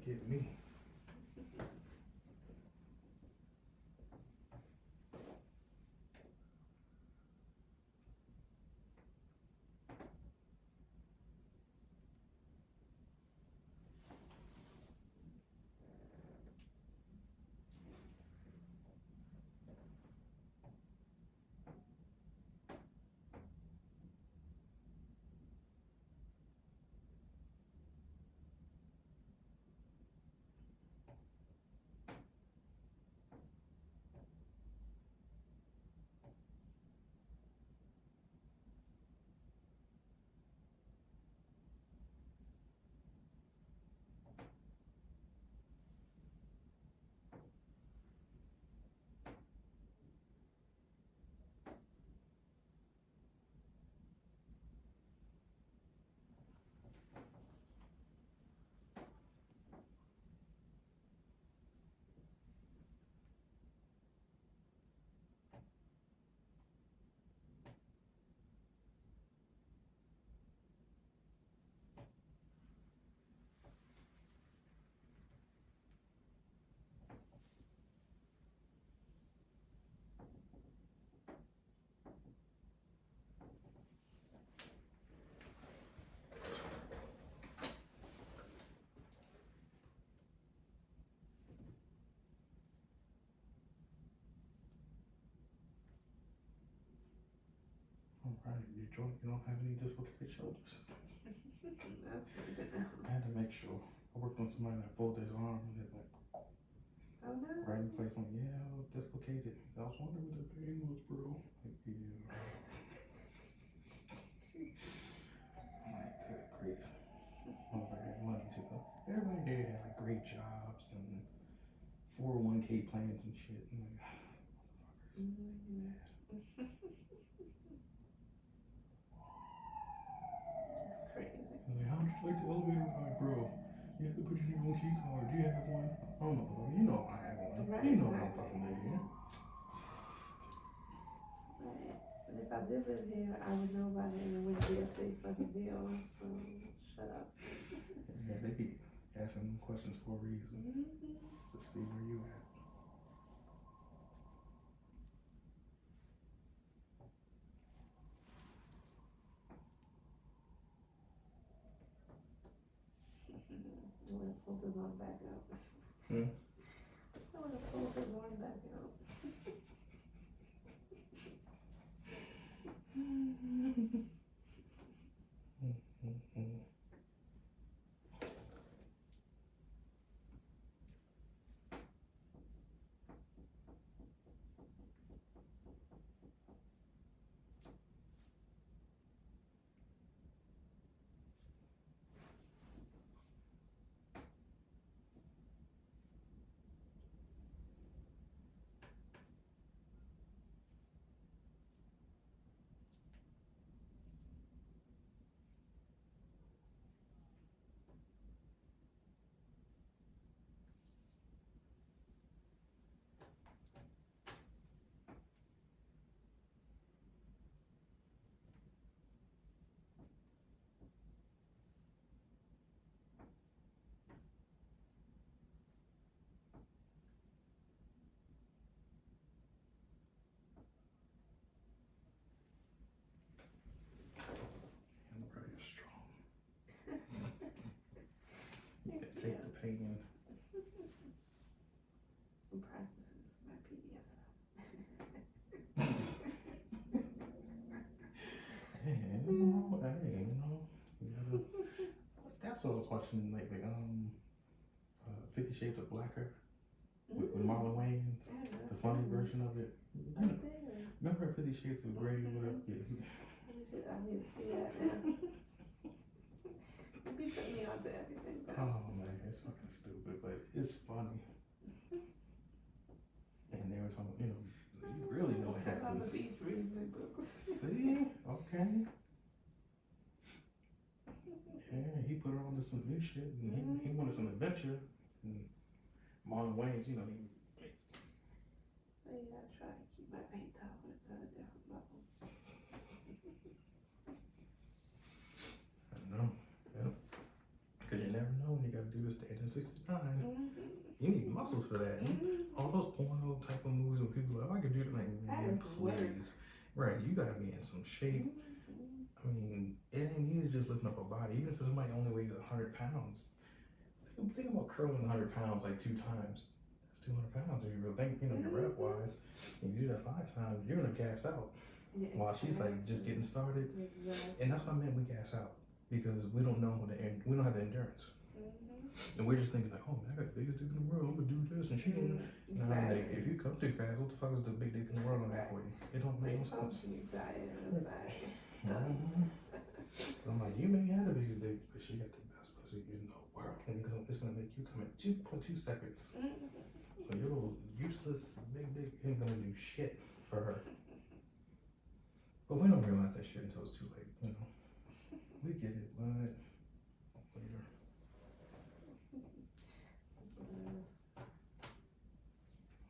get me. I'm proud of you, Jordan. You don't have any dislocated shoulders. That's good to know. I had to make sure. I worked on somebody that pulled his arm and it went Oh no. right in place. I'm like, yeah, I was dislocated. I was wondering what the pain was, bro. Like, yeah. I'm like, good grief. Motherfucker had money too. Everybody there had like great jobs and 401k plans and shit. I'm like, Mm-hmm. That's crazy. I was like, how would you like the elevator ride, bro? You have to put your own key card. Do you have one? I don't know, bro. You know I have one. Right, You know I don't exactly. fucking live here. Right. And if I did live here, I would know about it and it wouldn't be a big fucking deal. So shut up. Yeah, they be asking questions for a reason. Mm-hmm. Just to see where you at. I would have pulled his arm back out. Hmm? I would have pulled his arm back out. I'm pretty strong. You can take the pain. I'm practicing my PDSL. Hey, you gotta. That's what I was watching lately. 50 Shades of Blacker with Marlon Wayans, the funny version of it. Remember 50 Shades of Grey or whatever? Yeah. I need to see that now. You be putting me onto everything, though. Oh man, it's fucking stupid, but it's funny. And they were talking, you really know what Sit on the happens. beach reading the books. See? Okay. Yeah, he put her on to some new shit, and he wanted some adventure. And Marlon Wayans, I gotta try to keep my paint tolerance at a different level. I know. Yep. Because you never know and you gotta do this to end in 69. You need muscles for that. All those porno type of movies where people are like, I could do it, like, man, please. Right, you gotta be in some shape. I mean, it ain't easy just lifting up a body, even if somebody only weighs 100 pounds. Think about curling 100 pounds like 2 times. That's 200 pounds if you really think, you know, your rep wise. If you do that 5 times, you're gonna gas out. Yeah, while she's like just getting started. Exactly. And that's what I meant, we gas out. Because we don't know we don't have the endurance. And we're just thinking like, oh man, I got the biggest dick in the world, I'm gonna do this, and she gonna. Now, like, if you come too fast, what the fuck is the big dick in the world gonna do for you? It don't make no sense. So I'm like, you may have the biggest dick, but she got the best pussy in the world. And it's gonna make you come in 2.2 seconds. So your little useless big dick ain't gonna do shit for her. But we don't realize that shit until it's too late, you know. We get it, but later.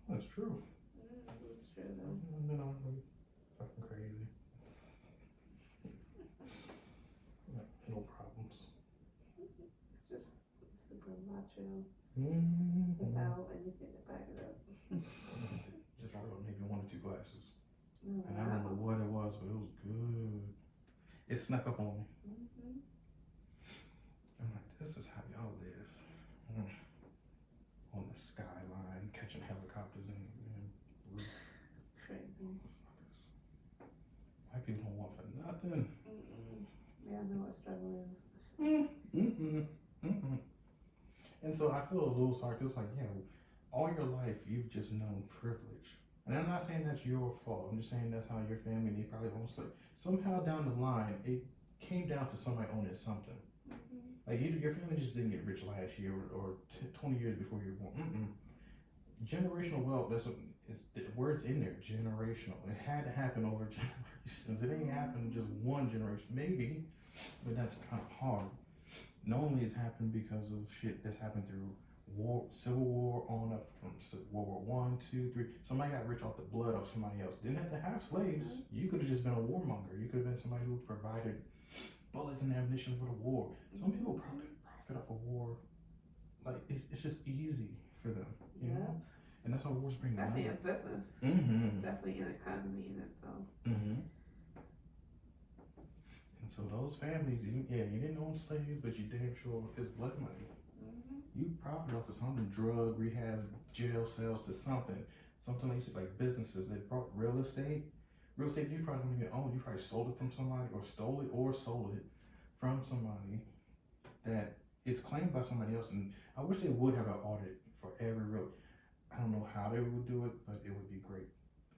That's true. It's true though. You know, fucking crazy. No problems. It's just super macho. Without anything to back it up. Just maybe 1 or 2 glasses. And I don't know what it was, but it was good. It snuck up on me. I'm like, this is how y'all live. On the skyline, catching helicopters and crazy. White people don't want for nothing. Yeah, I know what struggle is. And so I feel a little sorry, because it's like, yeah, all your life you've just known privilege. And I'm not saying that's your fault. I'm just saying that's how your family, they probably almost like, somehow down the line, it came down to somebody owning something. Like your family just didn't get rich last year or 20 years before you were born. Generational wealth, that's what the word's in there, generational. It had to happen over generations. It ain't happened just one generation, maybe, but that's kind of hard. Normally it's happened because of shit that's happened through war, Civil War on up from World War I, II, III. Somebody got rich off the blood of somebody else. Didn't have to have slaves. You could have just been a warmonger. You could have been somebody who provided bullets and ammunition for the war. Some people profit off of war. Like, it's just easy for them, you know? And that's why wars bring money. Definitely a business. It's definitely an economy in itself. And so those families, you didn't own slaves, but you damn sure it's blood money. You profit off of something, drug, rehab, jail cells to something like businesses. They brought real estate. Real estate you probably don't even own. You probably sold it from somebody or sold it from somebody that it's claimed by somebody else. And I wish they would have an audit for every real. I don't know how they would do it, but it would be great.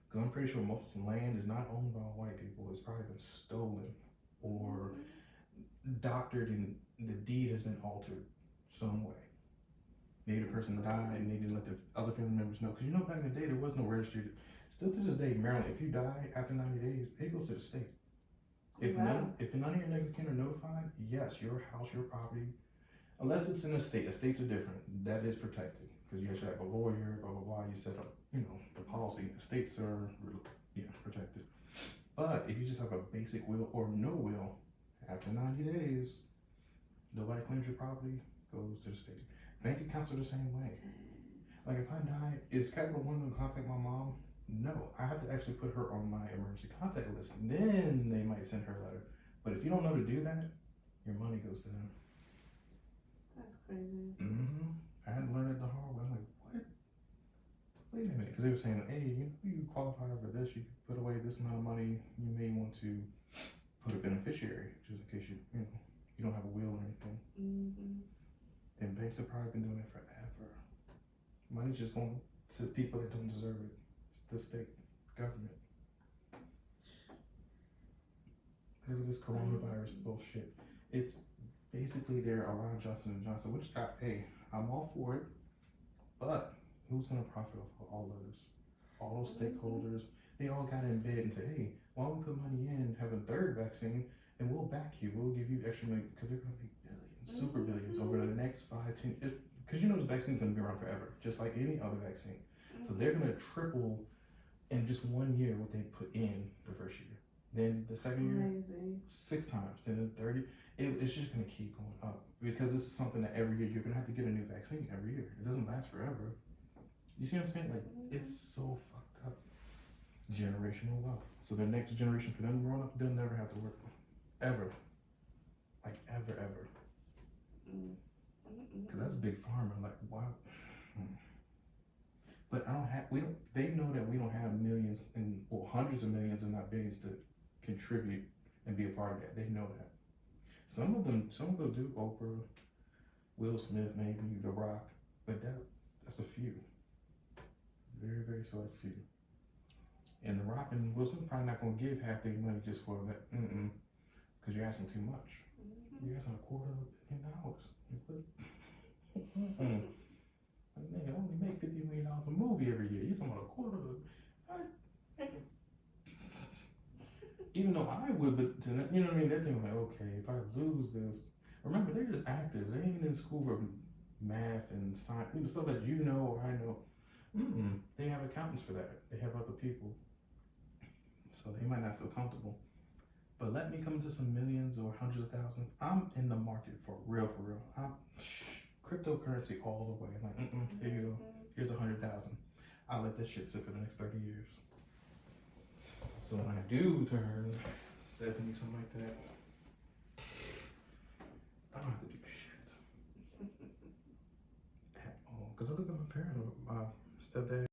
Because I'm pretty sure most land is not owned by white people. It's probably been stolen or doctored, and the deed has been altered some way. Maybe the person died and they didn't let the other family members know. Because you know, back in the day, there was no registry. Still to this day, Maryland, if you die after 90 days, it goes to the state. If none of your next of kin are notified, yes, your house, your property, unless it's in a state. Estates are different. That is protected. Because you actually have a lawyer, blah, blah, blah. You set up, the policy. Estates are, protected. But if you just have a basic will or no will, after 90 days, nobody claims your property, goes to the state. Bank accounts are the same way. Like if I die, is Capital One going to contact my mom? No, I have to actually put her on my emergency contact list. Then they might send her a letter. But if you don't know to do that, your money goes to them. That's crazy. I had to learn it the hard way. I'm like, what? Wait a minute. Because they were saying, hey, you qualify for this. You can put away this amount of money. You may want to put a beneficiary, just in case you don't have a will or anything. And banks have probably been doing it forever. Money's just going to people that don't deserve it. It's the state government. Look at this coronavirus bullshit. It's basically they're allowing Johnson & Johnson, which, I'm all for it, but who's going to profit off of all of this? All those stakeholders, they all got in bed and said, hey, why don't we put money in, have a third vaccine, and we'll back you. We'll give you extra money, because they're going to make billions, super billions over the next 5, 10 years. Because this vaccine's going to be around forever, just like any other vaccine. So they're going to triple in just 1 year what they put in the first year. Then the second year, 6 times. Then the third year. it's just gonna keep going up because this is something that every year you're gonna have to get a new vaccine every year. It doesn't last forever. You see what I'm saying? Like it's so fucked up. Generational wealth. So the next generation for them growing up, they'll never have to work ever. Like ever. Cause that's big pharma. Like wow. But they know that we don't have millions and hundreds of millions and not billions to contribute and be a part of that. They know that. Some of them do. Oprah, Will Smith, maybe The Rock, but that's a few. Very, very select few. And The Rock and Will Smith probably not gonna give half their money just for that. Because you're asking too much. You're asking $250 million. Like, nigga, I only make $50 million a movie every year. You're talking about $250 million. Even though I would, but you know what I mean? They're thinking like, okay, if I lose this, remember they're just actors. They ain't in school for math and science, stuff that you know or I know. They have accountants for that. They have other people, so they might not feel comfortable. But let me come to some millions or hundreds of thousands. I'm in the market for real. I'm cryptocurrency all the way. I'm like, here you go. Here's 100,000. I'll let that shit sit for the next 30 years. So when I do turn 70, something like that, I don't have to do shit at all. Because I look at my parents, my stepdad.